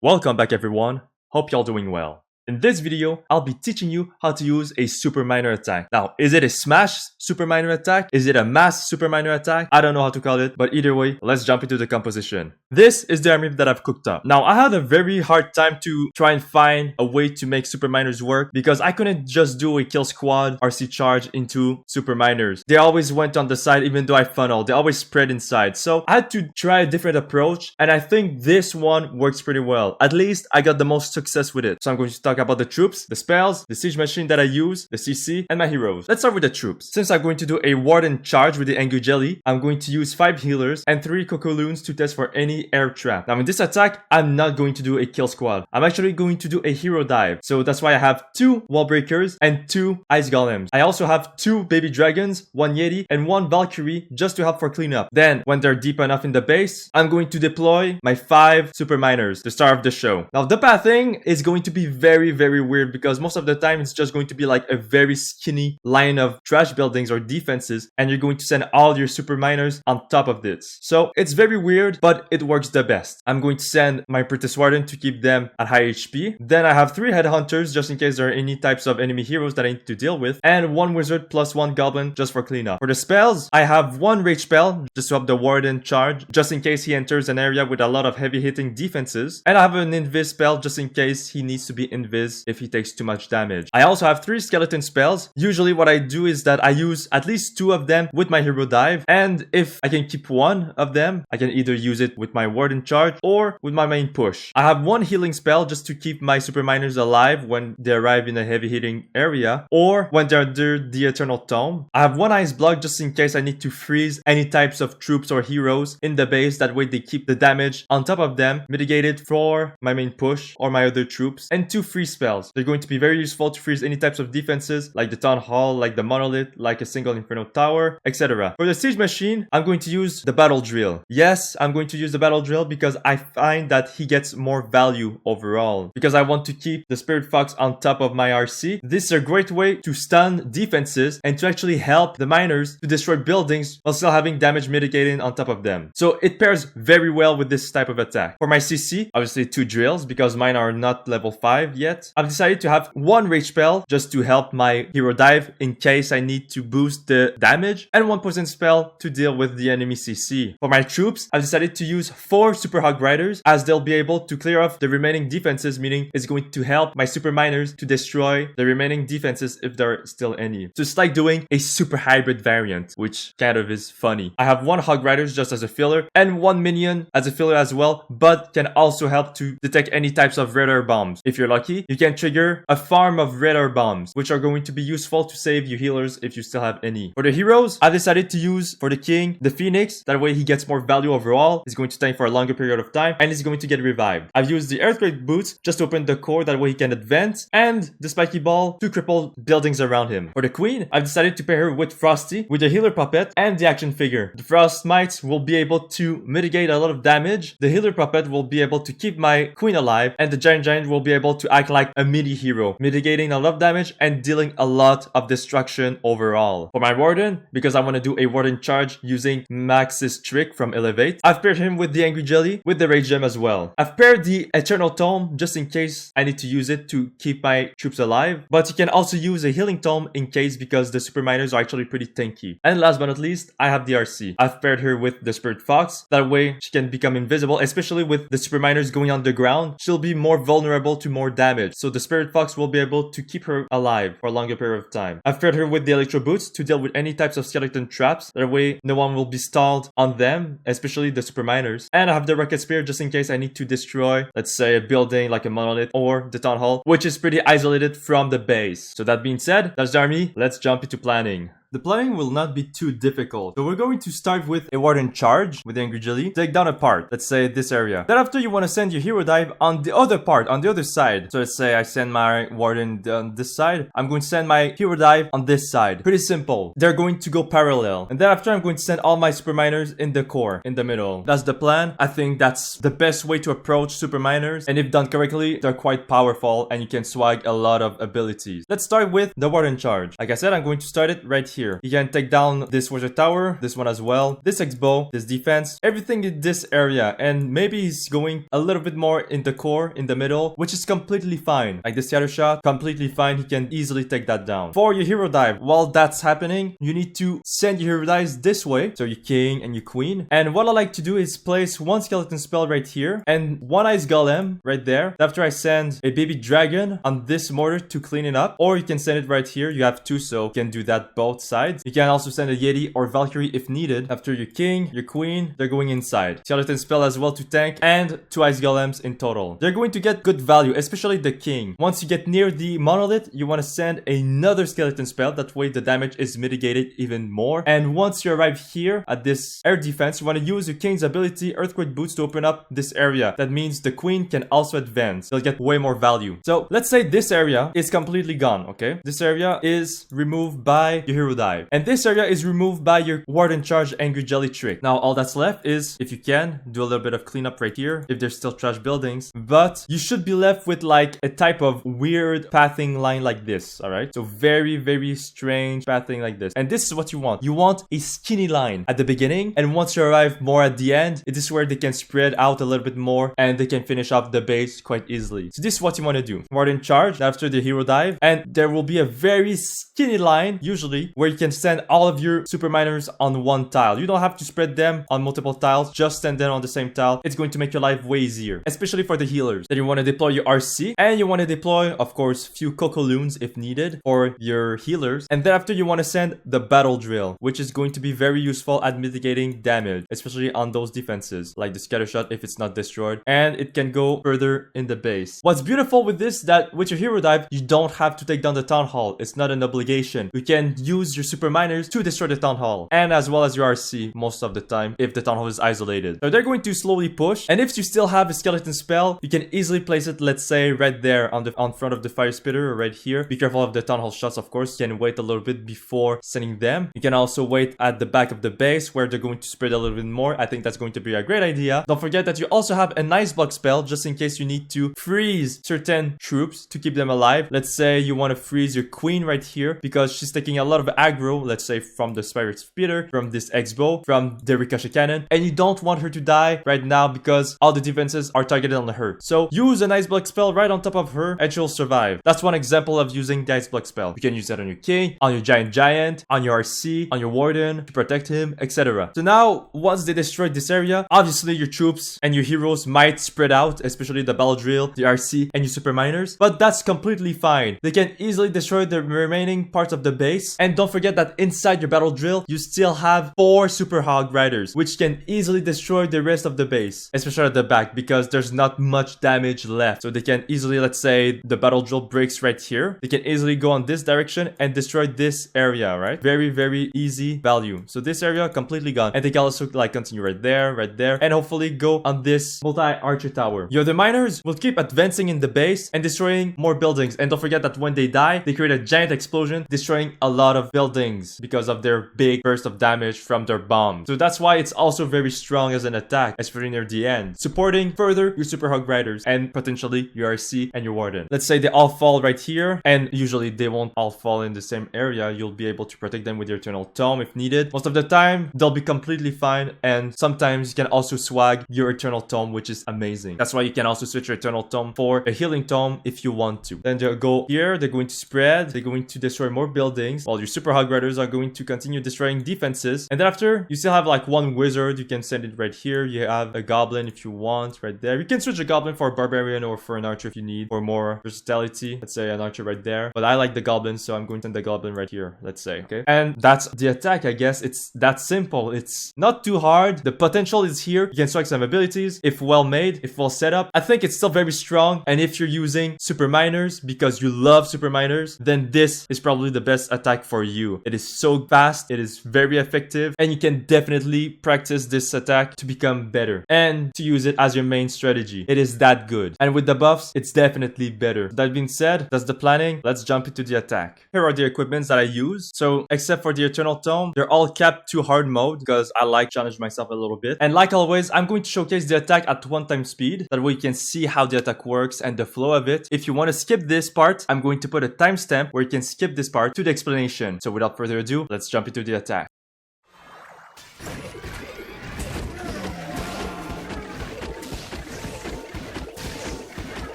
Welcome back everyone, hope y'all doing well. In this video, I'll be teaching you how to use a superminer attack. Now, is it a smash superminer attack? Is it a mass superminer attack? I don't know how to call it, but either way, let's jump into the composition. This is the army that I've cooked up. Now, I had a very hard time to try and find a way to make superminers work because I couldn't just do a kill squad RC charge into superminers. They always went on the side even though I funneled. They always spread inside. So I had to try a different approach, and I think this one works pretty well. At least I got the most success with it. So I'm going to talk about the troops, the spells, the siege machine that I use, the CC, and my heroes. Let's start with the troops. Since I'm going to do a warden charge with the Angry Jelly, I'm going to use 5 healers and 3 Cocoloons to test for any air trap. Now in this attack, I'm not going to do a kill squad. I'm actually going to do a hero dive. So that's why I have 2 wall breakers and 2 ice golems. I also have 2 baby dragons, 1 Yeti, and 1 Valkyrie just to help for cleanup. Then when they're deep enough in the base, I'm going to deploy my 5 superminers, the star of the show. Now the pathing is going to be very weird because most of the time it's just going to be like a very skinny line of trash buildings or defenses, and you're going to send all your superminers on top of this. So it's very weird, but it works the best. I'm going to send my Princess Warden to keep them at high HP. Then I have 3 headhunters just in case there are any types of enemy heroes that I need to deal with, and 1 wizard plus 1 goblin just for cleanup. For the spells, I have 1 rage spell just to help the warden charge just in case he enters an area with a lot of heavy hitting defenses, and I have an invis spell just in case he needs to be invis if he takes too much damage. I also have 3 skeleton spells. Usually what I do is that I use at least 2 of them with my hero dive, and if I can keep 1 of them, I can either use it with my warden charge or with my main push. I have 1 healing spell just to keep my superminers alive when they arrive in a heavy hitting area or when they're under the eternal tome. I have 1 ice block just in case I need to freeze any types of troops or heroes in the base. That way they keep the damage on top of them mitigated for my main push or my other troops, and 2 free spells. They're going to be very useful to freeze any types of defenses like the town hall, like the monolith, like a single inferno tower, etc. For the siege machine, I'm going to use the battle drill. Yes, I'm going to use the battle drill because I find that he gets more value overall. Because I want to keep the spirit fox on top of my RC, this is a great way to stun defenses and to actually help the miners to destroy buildings while still having damage mitigating on top of them. So it pairs very well with this type of attack. For my CC, obviously 2 drills because mine are not level 5 yet. I've decided to have 1 rage spell just to help my hero dive in case I need to boost the damage, and 1 poison spell to deal with the enemy CC. For my troops, I've decided to use 4 super hog riders as they'll be able to clear off the remaining defenses, meaning it's going to help my super miners to destroy the remaining defenses if there are still any. So it's like doing a super hybrid variant, which kind of is funny. I have 1 hog riders just as a filler and 1 minion as a filler as well, but can also help to detect any types of radar bombs. If you're lucky, you can trigger a farm of radar bombs, which are going to be useful to save you healers if you still have any. For the heroes, I decided to use, for the king, the Phoenix. That way he gets more value overall. He's going to tank for a longer period of time, and he's going to get revived. I've used the Earthquake Boots just to open the core, that way he can advance, and the Spiky Ball to cripple buildings around him. For the queen, I've decided to pair her with Frosty, with the healer puppet, and the action figure. The Frost Mites will be able to mitigate a lot of damage. The healer puppet will be able to keep my queen alive, and the giant will be able to act like a mini hero, mitigating a lot of damage and dealing a lot of destruction overall. For my warden, because I want to do a warden charge using Max's trick from Elevate, I've paired him with the Angry Jelly with the Rage Gem as well. I've paired the Eternal Tome just in case I need to use it to keep my troops alive, but you can also use a Healing Tome in case because the superminers are actually pretty tanky. And last but not least, I have the RC. I've paired her with the Spirit Fox, that way she can become invisible, especially with the superminers going on the ground. She'll be more vulnerable to more damage, so the Spirit Fox will be able to keep her alive for a longer period of time. I've paired her with the Electro Boots to deal with any types of skeleton traps, that way no one will be stalled on them, especially the superminers. And I have the Rocket Spear just in case I need to destroy, let's say, a building like a monolith or the town hall, which is pretty isolated from the base. So that being said, that's the army. Let's jump into planning. The planning will not be too difficult. So we're going to start with a warden charge with the Angry Jelly. Take down a part, let's say this area. Then after you want to send your hero dive on the other part, on the other side. So let's say I send my warden on this side. I'm going to send my hero dive on this side. Pretty simple. They're going to go parallel. And then after I'm going to send all my superminers in the core, in the middle. That's the plan. I think that's the best way to approach superminers. And if done correctly, they're quite powerful and you can swag a lot of abilities. Let's start with the warden charge. Like I said, I'm going to start it right here. here. You can take down this water tower, this one as well, this X-bow, this defense, everything in this area. And maybe he's going a little bit more in the core, in the middle, which is completely fine. Like the scatter shot, completely fine. He can easily take that down. For your hero dive, while that's happening, you need to send your hero dives this way. So your king and your queen. And what I like to do is place one skeleton spell right here and one ice golem right there. After I send a baby dragon on this mortar to clean it up, or you can send it right here. You have two, so you can do that both sides. You can also send a Yeti or Valkyrie if needed. After your king, your queen, they're going inside. Skeleton spell as well to tank, and two ice golems in total. They're going to get good value, especially the king. Once you get near the monolith, you want to send another skeleton spell. That way the damage is mitigated even more. And once you arrive here at this air defense, you want to use your king's ability, Earthquake Boots, to open up this area. That means the queen can also advance. They'll get way more value. So let's say this area is completely gone, okay? This area is removed by your hero dive. And this area is removed by your Warden Charge Angry Jelly trick. Now all that's left is, if you can, do a little bit of cleanup right here if there's still trash buildings. But you should be left with like a type of weird pathing line like this, alright? So very, very strange pathing like this. And this is what you want. You want a skinny line at the beginning, and once you arrive more at the end, it is where they can spread out a little bit more and they can finish off the base quite easily. So this is what you want to do. Warden Charge after the hero dive, and there will be a very skinny line usually where you can send all of your super miners on one tile. You don't have to spread them on multiple tiles, just send them on the same tile. It's going to make your life way easier, especially for the healers. Then you want to deploy your RC, and you want to deploy, of course, few Coco Loons if needed for your healers. And then after you want to send the battle drill, which is going to be very useful at mitigating damage, especially on those defenses like the scatter shot if it's not destroyed, and it can go further in the base. What's beautiful with this, that with your hero dive, you don't have to take down the town hall. It's not an obligation. You can use your super miners to destroy the town hall, and as well as your RC most of the time if the town hall is isolated. So they're going to slowly push, and if you still have a skeleton spell, you can easily place it, let's say right there on front of the fire spitter or right here. Be careful of the town hall shots, of course. You can wait a little bit before sending them. You can also wait at the back of the base where they're going to spread a little bit more. I think that's going to be a great idea. Don't forget that you also have an ice block spell just in case you need to freeze certain troops to keep them alive. Let's say you want to freeze your queen right here because she's taking a lot of aggro, let's say from the spirit spitter, from this X-bow, from the ricochet cannon, and you don't want her to die right now because all the defenses are targeted on her. So use an ice block spell right on top of her and she'll survive. That's one example of using the ice block spell. You can use that on your king, on your giant, on your RC, on your warden to protect him, etc. So now once they destroy this area, obviously your troops and your heroes might spread out, especially the battle drill, the RC, and your super miners, but that's completely fine. They can easily destroy the remaining parts of the base. And don't forget that inside your battle drill, you still have 4 super hog riders, which can easily destroy the rest of the base, especially at the back, because there's not much damage left. So they can easily, let's say the battle drill breaks right here, they can easily go on this direction and destroy this area, right? Very, very easy value. So this area completely gone, and they can also like continue right there, and hopefully go on this multi-archer tower. Your other miners will keep advancing in the base and destroying more buildings. And don't forget that when they die, they create a giant explosion, destroying a lot of buildings because of their big burst of damage from their bombs. So that's why it's also very strong as an attack, especially near the end, supporting further your super hog riders and potentially your RC and your warden. Let's say they all fall right here, and usually they won't all fall in the same area. You'll be able to protect them with your eternal tome if needed. Most of the time they'll be completely fine, and sometimes you can also swag your eternal tome, which is amazing. That's why you can also switch your eternal tome for a healing tome if you want to. Then they'll go here, they're going to spread, they're going to destroy more buildings, while your super hog riders are going to continue destroying defenses. And then after, you still have like one wizard. You can send it right here. You have a goblin if you want right there. You can switch a goblin for a barbarian or for an archer if you need, for more versatility. Let's say an archer right there, but I like the goblin, so I'm going to send the goblin right here, let's say. Okay, and that's the attack. I guess it's that simple. It's not too hard. The potential is here. You can swag some abilities if well made, if well set up. I think it's still very strong, and if you're using super miners because you love super miners, then this is probably the best attack for you. It is so fast, it is very effective, and you can definitely practice this attack to become better and to use it as your main strategy. It is that good, and with the buffs, it's definitely better. That being said, that's the planning. Let's jump into the attack. Here are the equipments that I use. So except for the Eternal Tome, they're all capped to hard mode because I like challenge myself a little bit. And like always, I'm going to showcase the attack at 1x speed. That way you can see how the attack works and the flow of it. If you want to skip this part, I'm going to put a timestamp where you can skip this part to the explanation. So So without further ado, let's jump into the attack.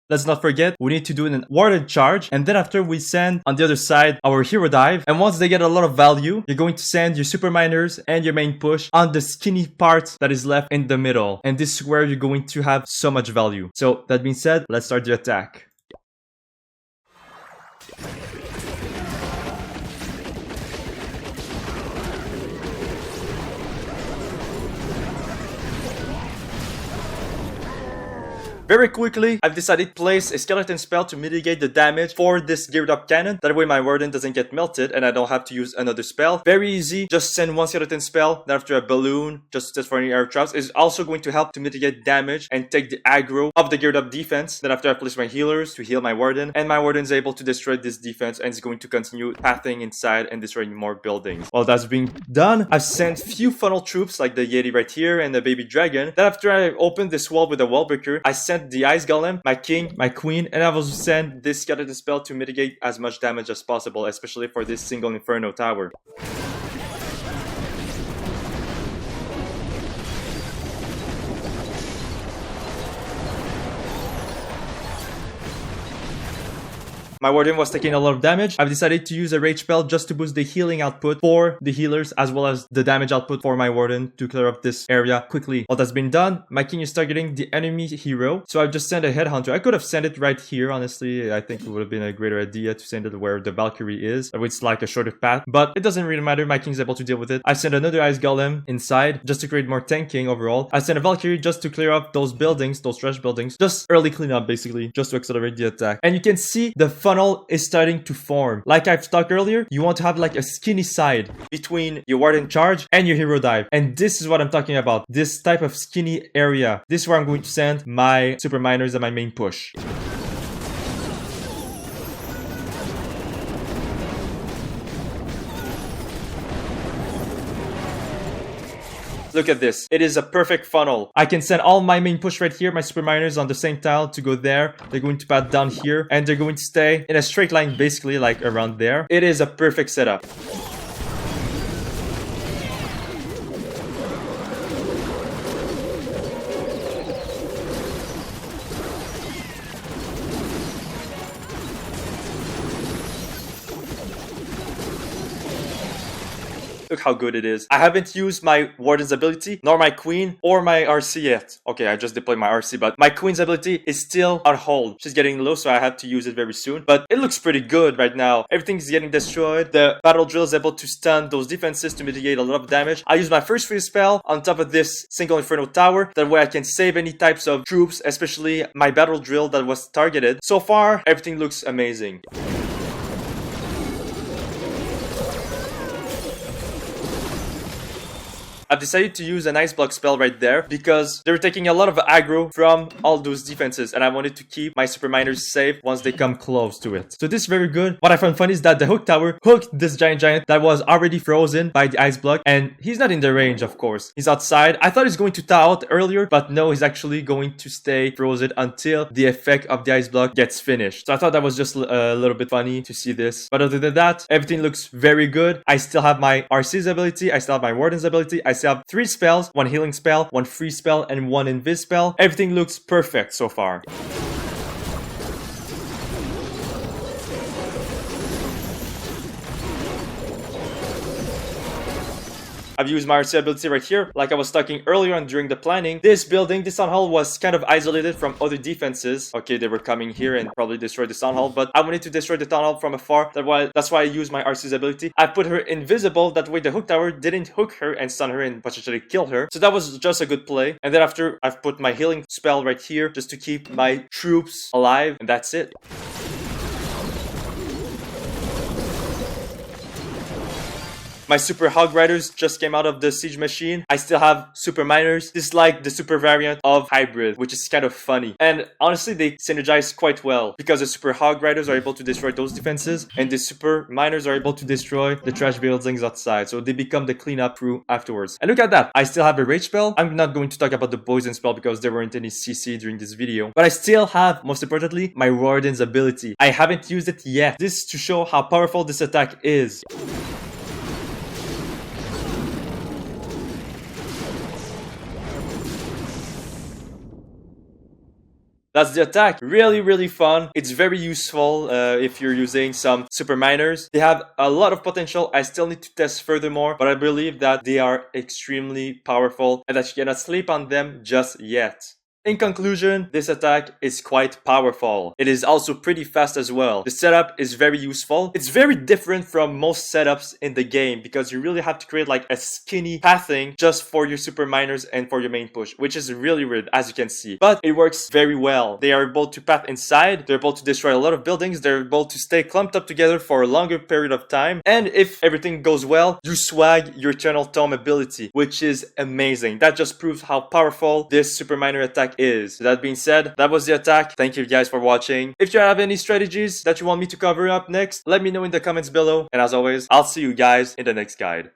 Let's not forget, we need to do an warden charge, and then after we send on the other side our hero dive, and once they get a lot of value, you're going to send your super miners and your main push on the skinny part that is left in the middle, and this is where you're going to have so much value. So that being said, let's start the attack. Very quickly, I've decided to place a skeleton spell to mitigate the damage for this geared up cannon. That way my warden doesn't get melted and I don't have to use another spell. Very easy, just send one skeleton spell, then after a balloon, just to test for any air traps. Is also going to help to mitigate damage and take the aggro of the geared up defense. Then after I place my healers to heal my warden, and my warden is able to destroy this defense and is going to continue pathing inside and destroying more buildings. While that's being done, I've sent few funnel troops like the Yeti right here and the baby dragon. Then after I opened this wall with a wall breaker, I sent the ice golem, my king, my queen, and I've also sent this skeleton spell to mitigate as much damage as possible, especially for this single inferno tower. My warden was taking a lot of damage. I've decided to use a rage spell just to boost the healing output for the healers as well as the damage output for my warden to clear up this area quickly. All that's been done, my king is targeting the enemy hero. So I've just sent a headhunter. I could have sent it right here, honestly. I think it would have been a greater idea to send it where the Valkyrie is. It's like a shorter path, but it doesn't really matter. My king's able to deal with it. I sent another ice golem inside just to create more tanking overall. I sent a Valkyrie just to clear up those buildings, those trash buildings. Just early cleanup basically, just to accelerate the attack. And you can see the funnel is starting to form. Like I've talked earlier, you want to have like a skinny side between your warden charge and your hero dive. And this is what I'm talking about. This type of skinny area. This is where I'm going to send my super miners and my main push. Look at this. It is a perfect funnel. I can send all my main push right here, my super miners on the same tile to go there. They're going to path down here and they're going to stay in a straight line basically like around there. It is a perfect setup. Look how good it is. I haven't used my Warden's ability, nor my Queen, or my RC yet. Okay, I just deployed my RC, but my Queen's ability is still on hold. She's getting low, so I have to use it very soon. But it looks pretty good right now. Everything's getting destroyed. The battle drill is able to stun those defenses to mitigate a lot of damage. I use my first free spell on top of this single Inferno tower. That way I can save any types of troops, especially my battle drill that was targeted. So far, everything looks amazing. I've decided to use an ice block spell right there because they're taking a lot of aggro from all those defenses, and I wanted to keep my super miners safe once they come close to it. So this is very good. What I found funny is that the hook tower hooked this giant that was already frozen by the ice block, and he's not in the range, of course. He's outside. I thought he's going to thaw out earlier, but no, he's actually going to stay frozen until the effect of the ice block gets finished. So I thought that was just a little bit funny to see this. But other than that, everything looks very good. I still have my RC's ability. I still have my Warden's ability. I still have 3 spells, 1 healing spell, 1 free spell, and 1 invis spell. Everything looks perfect so far. I've used my RC ability right here. Like I was talking earlier on during the planning, this building, this town hall was kind of isolated from other defenses. Okay, they were coming here and probably destroy the town hall, but I wanted to destroy the town hall from afar. That's why I used my RC's ability. I put her invisible, that way the hook tower didn't hook her and stun her and potentially kill her. So that was just a good play. And then after, I've put my healing spell right here just to keep my troops alive, and that's it. My super hog riders just came out of the siege machine. I still have super miners. This is like the super variant of hybrid, which is kind of funny. And honestly, they synergize quite well because the super hog riders are able to destroy those defenses, and the super miners are able to destroy the trash buildings outside. So they become the cleanup crew afterwards. And look at that. I still have a rage spell. I'm not going to talk about the poison spell because there weren't any CC during this video. But I still have, most importantly, my Warden's ability. I haven't used it yet. This is to show how powerful this attack is. That's the attack. Really, really fun. It's very useful if you're using some super miners. They have a lot of potential. I still need to test furthermore, but I believe that they are extremely powerful and that you cannot sleep on them just yet. In conclusion, this attack is quite powerful. It is also pretty fast as well. The setup is very useful. It's very different from most setups in the game because you really have to create like a skinny pathing just for your super miners and for your main push, which is really weird as you can see. But it works very well. They are able to path inside. They're able to destroy a lot of buildings. They're able to stay clumped up together for a longer period of time. And if everything goes well, you swag your Eternal Tome ability, which is amazing. That just proves how powerful this super miner attack is. That being said, that was the attack. Thank you guys for watching. If you have any strategies that you want me to cover up next, let me know in the comments below. And as always, I'll see you guys in the next guide.